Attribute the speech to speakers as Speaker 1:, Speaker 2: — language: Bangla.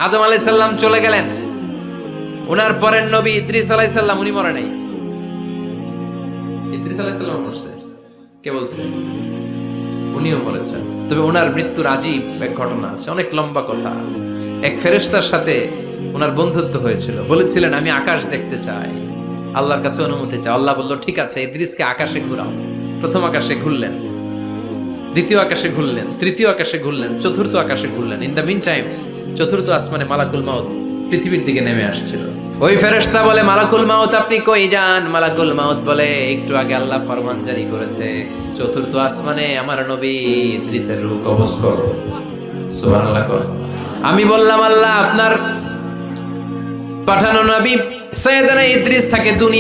Speaker 1: আদম আলাইহিস সালাম চলে গেলেন, ওনার পরের নবী ইদ্রিস আলাইহিস সালাম, উনি মরে নাই। ইদ্রিস আলাইহিস সালাম মরছে, কে বলছে? উনিও মরেছেন। তবে ওনার মৃত্যুর আজীব এক ঘটনা আছে, অনেক লম্বা কথা। এক ফেরেশতার সাথে ওনার বন্ধুত্ব হয়েছিল, বলেছিলেন আমি আকাশ দেখতে চাই, আল্লাহর কাছে অনুমতি চাই। আল্লাহ বলল ঠিক আছে, ইদ্রিসকে আকাশে ঘুরাও। প্রথম আকাশে ঘুরলেন, দ্বিতীয় আকাশে ঘুরলেন, তৃতীয় আকাশে ঘুরলেন, চতুর্থ আকাশে ঘুরলেন। ইন দ্য মিন টাইম চতুর্থ আসমানে মালাকুল মাউত পৃথিবীর দিকে নেমে আসছিল। ওই ফেরেশতা বলে মালাকুল মাউত আপনি কই যান? মালাকুল মাউত বলে একটু আগে আল্লাহ ফরমান জারি করেছে, চতুর্থ আসমানে আমার নবী ইদ্রিসের রূহ কবজ করো। সুবহানাল্লাহ। আমি বললাম আল্লাহ আপনার পাঠানো নবী সাইয়েদনা ইদ্রিস থাকে দুনিয়া